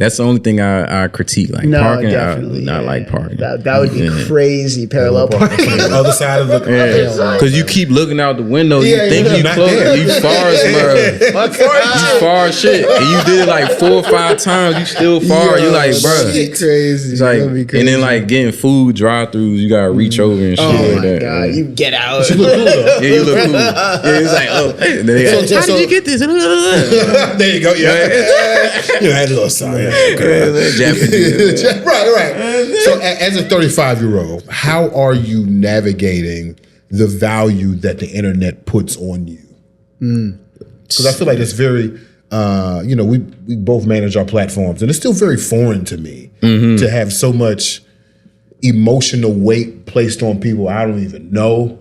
That's the only thing I critique. Like No, parking, definitely, not like parking. That would be crazy. Parallel parking. On the other side of the Because you keep looking out the window, you think you not close, there. you far as you far as shit, and you did it like 4 or 5 times. You still far. You like, bro, That'd be crazy. it's like, That'd be crazy. and then like getting food drive-throughs, you gotta reach over and shit Oh like my that. god, you get out. You look cool though. Yeah, you look cool. Yeah, it's like, oh, hey. Then they got, how did you get this? There you go. Yeah, you had a little song. Japanese. Right. So, as a 35-year-old, how are you navigating the value that the internet puts on you? Because I feel like it's very, we both manage our platforms, and it's still very foreign to me to have so much emotional weight placed on people I don't even know,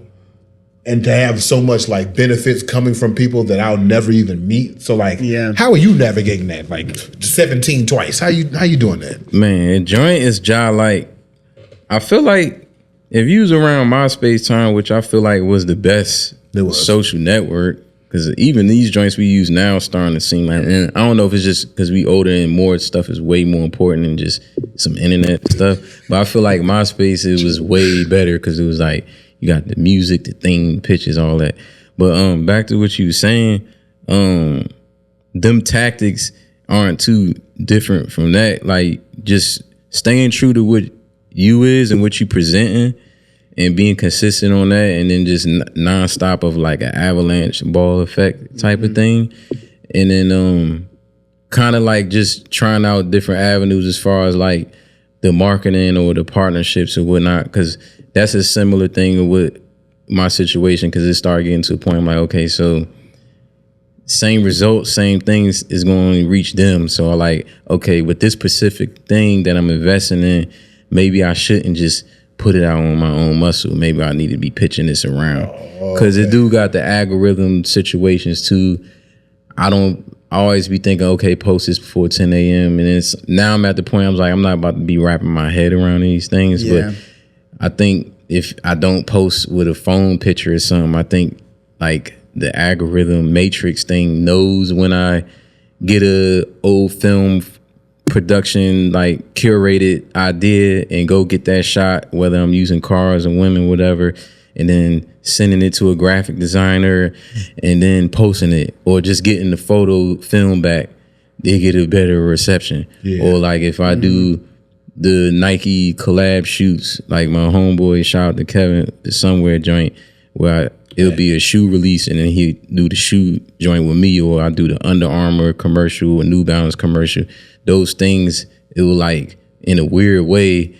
and to have so much like benefits coming from people that I'll never even meet. So like, how are you navigating that? Like 17 twice. How you doing that? Man, joint is like, I feel like if you was around MySpace time, which I feel like was the best social network, because even these joints we use now starting to seem like, and I don't know if it's just because we older and more stuff is way more important than just some internet stuff, but I feel like MySpace, it was way better because it was like, you got the music, the thing, pictures, all that. But back to what you were saying, them tactics aren't too different from that. Like just staying true to what you is and what you presenting and being consistent on that, and then just nonstop of like an avalanche ball effect type of thing. And then kind of like just trying out different avenues as far as like the marketing or the partnerships or whatnot, because that's a similar thing with my situation, because it started getting to a point I'm like, okay, so same results, same things is going to reach them. So I like, okay, with this specific thing that I'm investing in, maybe I shouldn't just put it out on my own muscle. Maybe I need to be pitching this around, because it do got the algorithm situations too. I always be thinking, okay, post this before 10 a.m. And now I'm at the point I'm not about to be wrapping my head around these things, but I think if I don't post with a phone picture or something, I think like the algorithm matrix thing knows when I get a old film production like curated idea and go get that shot, whether I'm using cars or women, whatever, and then sending it to a graphic designer and then posting it, or just getting the photo film back, they get a better reception. Or like if I do the Nike collab shoots, like my homeboy, shout out to Kevin, the Somewhere joint, where it'll be a shoe release and then he do the shoe joint with me, or I do the Under Armour commercial, a New Balance commercial. Those things, it will like, in a weird way,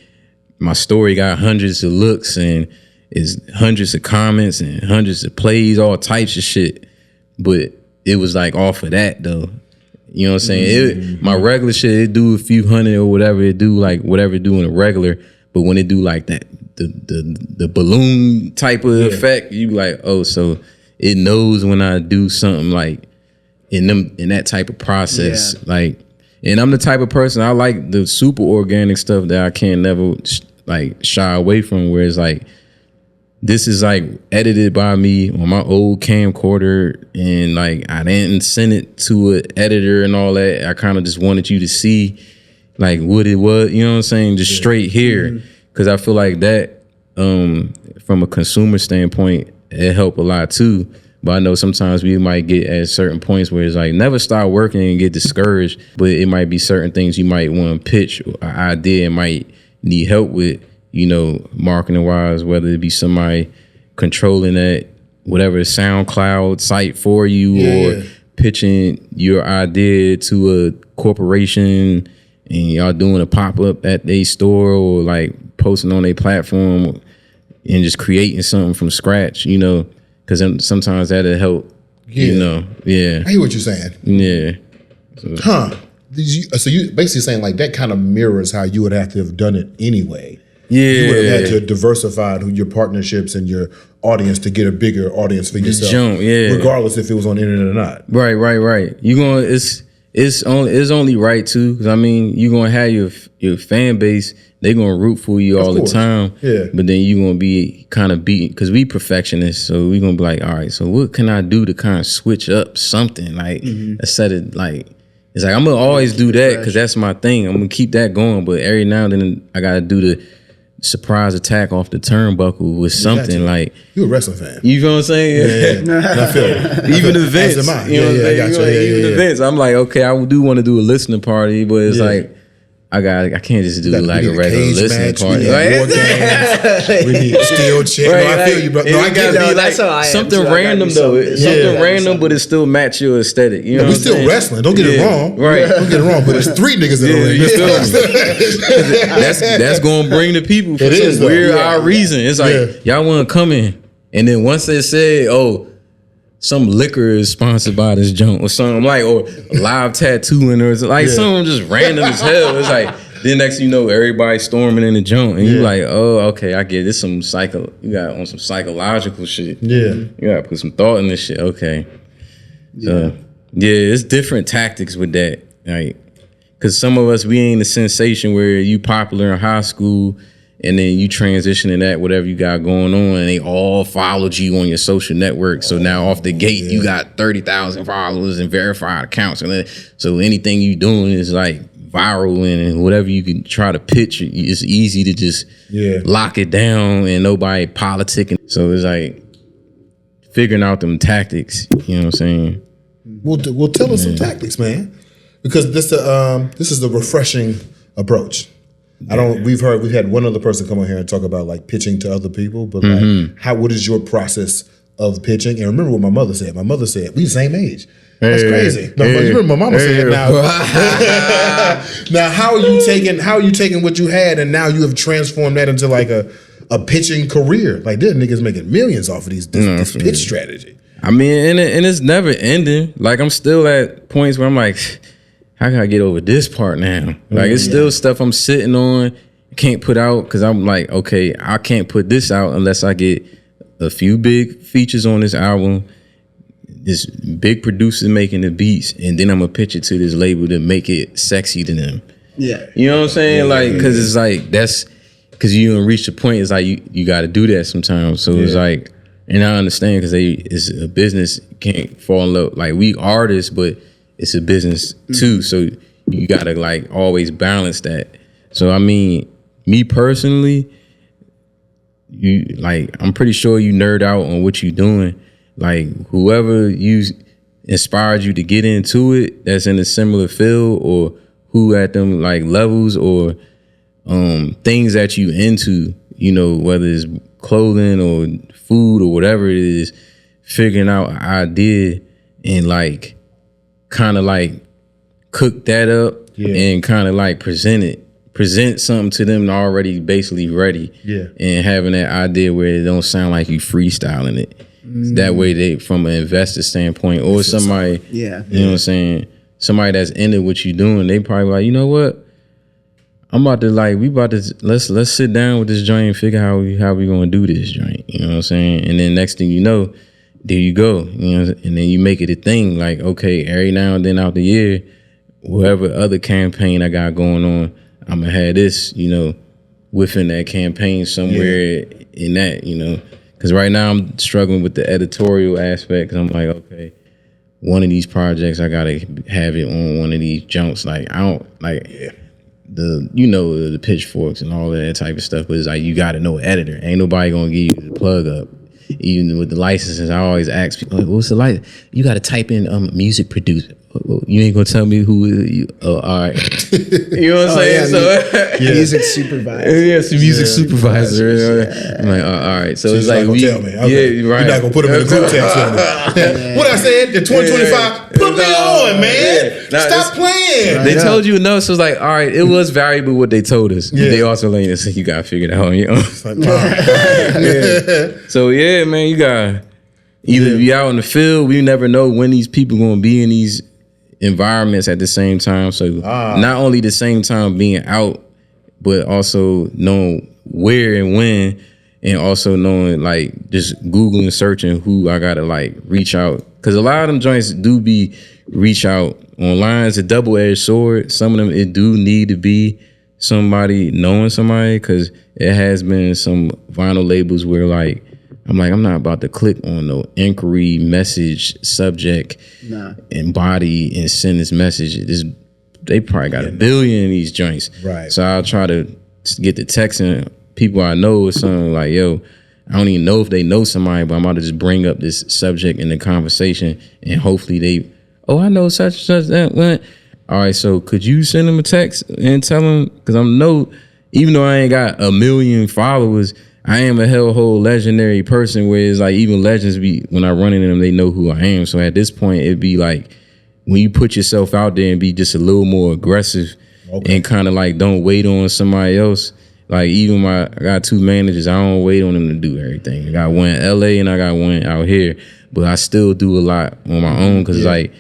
my story got hundreds of looks and is hundreds of comments and hundreds of plays, all types of shit. But it was like off of that though. You know what I'm saying? My regular shit, it do a few hundred or whatever it do, like whatever it do in a regular. But when it do like that, the balloon type of effect, you like, oh, so it knows when I do something like in that type of process. Like, and I'm the type of person, I like the super organic stuff that I can't never like shy away from, where it's like, this is like edited by me on my old camcorder, and like I didn't send it to an editor and all that. I kind of just wanted you to see like what it was, you know what I'm saying? Just straight here. Cause I feel like that, from a consumer standpoint, it helped a lot too. But I know sometimes we might get at certain points where it's like, never start working and get discouraged, but it might be certain things you might want to pitch, or an idea and might need help with, you know, marketing wise, whether it be somebody controlling that, whatever SoundCloud site for you, or pitching your idea to a corporation and y'all doing a pop-up at their store, or like posting on their platform and just creating something from scratch, you know, because sometimes that'll help, you know. I hear what you're saying. So you basically saying like that kind of mirrors how you would have to have done it anyway. You would have had to diversify your partnerships and your audience to get a bigger audience for yourself, regardless if it was on the internet or not. Right. You gonna it's only right too, because I mean, you gonna have your fan base. They gonna root for you all the time. But then you gonna be kind of beaten, because we perfectionists. So we gonna be like, all right, so what can I do to kind of switch up something, like instead of like it's like I'm gonna always do that because that's my thing. I'm gonna keep that going, but every now and then I gotta do the surprise attack off the turnbuckle with something like you a wrestling fan. You feel what I'm saying? Yeah. I feel it. Even events. You know what I'm saying? Even events. I'm like, okay, I do want to do a listening party, but it's like I can't just do like a regular listening party. We need steel chair. Right, no, I feel you, bro. No, I get it. Like something random though. Something random, but it still match your aesthetic. You know, we still wrestling. Don't get it wrong. Right. Don't get it wrong. But it's 3 niggas in the ring. That's gonna bring the people for some weird odd reason. It's like y'all want to come in, and then once they say, "Oh, some liquor is sponsored by this joint," or something like, or live tattooing, or like something just random as hell. It's like then next thing you know, everybody storming in the joint, and you like, oh, okay, I get it. This some you got on some psychological shit. Yeah, you gotta put some thought in this shit. Okay, so it's different tactics with that, like, because some of us we ain't a sensation where you popular in high school. And then you transition to that, whatever you got going on, and they all followed you on your social network. So now off the gate, you got 30,000 followers and verified accounts. And so anything you doing is like viral, and whatever you can try to pitch, it's easy to just lock it down and nobody politicking. So it's like figuring out them tactics, you know what I'm saying? Well, tell us some tactics, man. Because this is the refreshing approach. We've had one other person come on here and talk about like pitching to other people, but like what is your process of pitching? And remember what my mother said. My mother said, we the same age. That's crazy. No, you remember my mama said now. Now how are you taking what you had and now you have transformed that into like a pitching career? Like there niggas making millions off of this pitch strategy. I mean, and it's never ending. Like I'm still at points where I'm like, how can I get over this part now? Like it's still stuff I'm sitting on, can't put out because I'm like, okay, I can't put this out unless I get a few big features on this album, this big producer making the beats, and then I'm gonna pitch it to this label to make it sexy to them. Yeah, you know what I'm saying? Like, because it's like that's because you don't reach the point. It's like you got to do that sometimes. So it's like, and I understand because it's a business. You can't fall in love. Like we artists, but it's a business too, so you gotta like always balance that. So I mean, me personally, I'm pretty sure you nerd out on what you're doing. Like whoever inspired you to get into it, that's in a similar field, or who at them like levels or things that you into, you know, whether it's clothing or food or whatever it is, figuring out an idea and like kind of like cook that up and kind of like present something to them already basically ready, and having that idea where it don't sound like you freestyling it. That way they, from an investor standpoint or somebody, you know what I'm saying, somebody that's into what you're doing, they probably like, you know what, I'm about to like, let's sit down with this joint and figure how we gonna do this joint, you know what I'm saying? And then next thing you know, there you go, you know, and then you make it a thing. Like, okay, every now and then out the year, whatever other campaign I got going on, I'm gonna have this, you know, within that campaign somewhere in that, you know, because right now I'm struggling with the editorial aspect. Because I'm like, okay, one of these projects I gotta have it on one of these junks. Like I don't like the pitchforks and all of that type of stuff, but it's like you gotta know editor. Ain't nobody gonna give you the plug up. Even with the licenses, I always ask people, like, what's the license? You got to type in music producer. You ain't gonna tell me who you. All right, you know what I'm saying? Music supervisor. Music supervisor. I'm like, all right. So it's like, tell me. Okay. Right. You're not gonna put them in the group text. What I said, the 2025, put me on, man. Stop playing. They told you enough, so it's like, all right, it was valuable what they told us. They also letting us say you gotta figure it out on your own. So yeah, man, you gotta either be out in the field. We never know when these people gonna be in these environments at the same time. So not only the same time being out, but also knowing where and when, and also knowing like just Googling, searching who I gotta like reach out. Cause a lot of them joints do be reach out online. It's a double-edged sword. Some of them it do need to be somebody knowing somebody, cause it has been some vinyl labels where like I'm like, I'm not about to click on no inquiry, message, subject, and body and send this message. They probably got a billion of these joints. Right. So I'll try to get the texting people I know or something like, yo, I don't even know if they know somebody, but I'm about to just bring up this subject in the conversation, and hopefully I know such that. All right, so could you send them a text and tell them, because even though I ain't got a million followers, I am a hellhole legendary person where it's like even legends when I run into them, they know who I am. So at this point, it'd be like when you put yourself out there and be just a little more aggressive and kind of like don't wait on somebody else. Like even I got 2 managers, I don't wait on them to do everything. I got one in LA and I got one out here, but I still do a lot on my own because like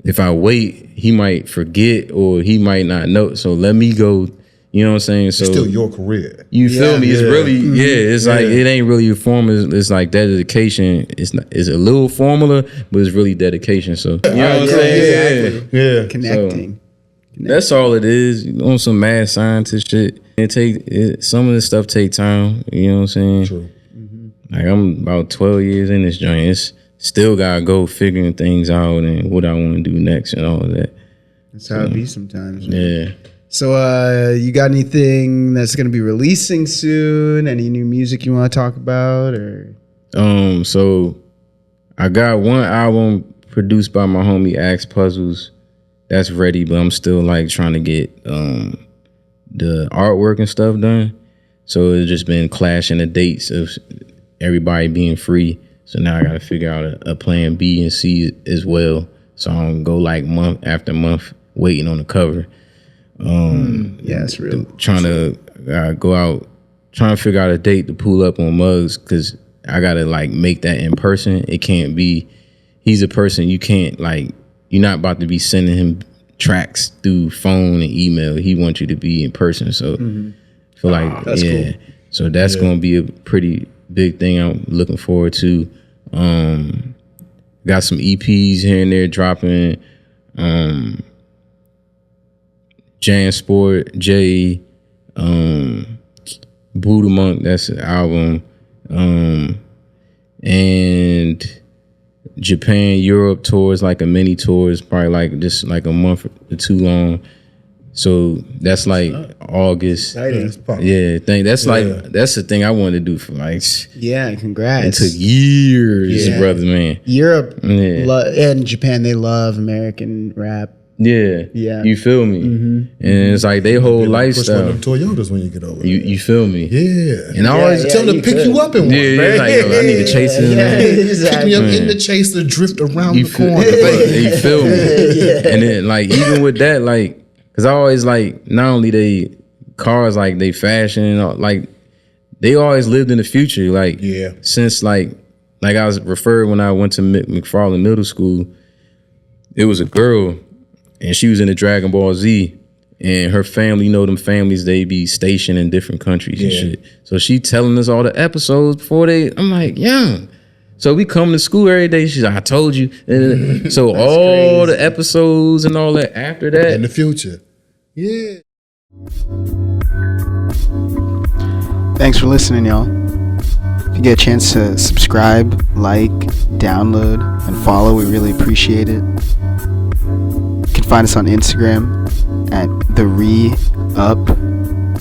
if I wait, he might forget or he might not know. So let me go. You know what I'm saying? So it's still your career. You feel me? It's really it's like it ain't really a formula. It's like dedication. It's a little formula, but it's really dedication. So you know what I'm saying? Exactly. Yeah. Connecting. That's all it is. On some mad scientist shit. Some of this stuff take time. You know what I'm saying? True. Like I'm about 12 years in this joint. It's still gotta go figuring things out and what I want to do next and all of that. That's how it be sometimes. Yeah. So you got anything that's gonna be releasing soon? Any new music you want to talk about? Or so I got one album produced by my homie Axe Puzzles that's ready, but I'm still like trying to get the artwork and stuff done. So it's just been clashing the dates of everybody being free. So now I gotta figure out a plan B and C as well. So I don't go like month after month waiting on the cover. It's real. Trying to go out, trying to figure out a date to pull up on Muggs, because I gotta like make that in person. It can't be. He's a person you can't like. You're not about to be sending him tracks through phone and email. He wants you to be in person. So I feel like that's cool. So that's gonna be a pretty big thing I'm looking forward to. Got some EPs here and there dropping. Jansport, J, Buddha Monk, that's an album. And Japan, Europe tours, like a mini tours, probably like just like a month or 2 long. So that's like August. That's the thing I wanted to do for like. Yeah, congrats. It took years, brother, man. Europe and Japan, they love American rap. Yeah. You feel me? And it's like they whole lifestyle. Push one of them Toyotas when you get over there. You feel me? Yeah. And I always tell them to pick you up in one. Yeah, like, yo, I need to chase it. Pick me up in the chaser, drift around the corner. You feel me? And then like even with that, like, cause I always like not only they cars, like they fashion, like they always lived in the future. Like since like I was referred when I went to McFarland Middle School, it was a girl. And she was in the Dragon Ball Z, and her family, you know, them families, they be stationed in different countries and shit. So she telling us all the episodes before I'm like, young. So we come to school every day. She's like, I told you. And so all the episodes and all that after that. In the future. Yeah. Thanks for listening, y'all. If you get a chance to subscribe, like, download, and follow, we really appreciate it. You can find us on Instagram at TheReUp,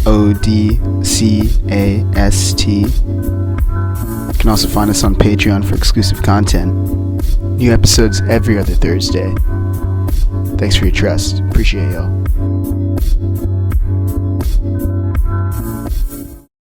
ODCAST. You can also find us on Patreon for exclusive content. New episodes every other Thursday. Thanks for your trust. Appreciate y'all.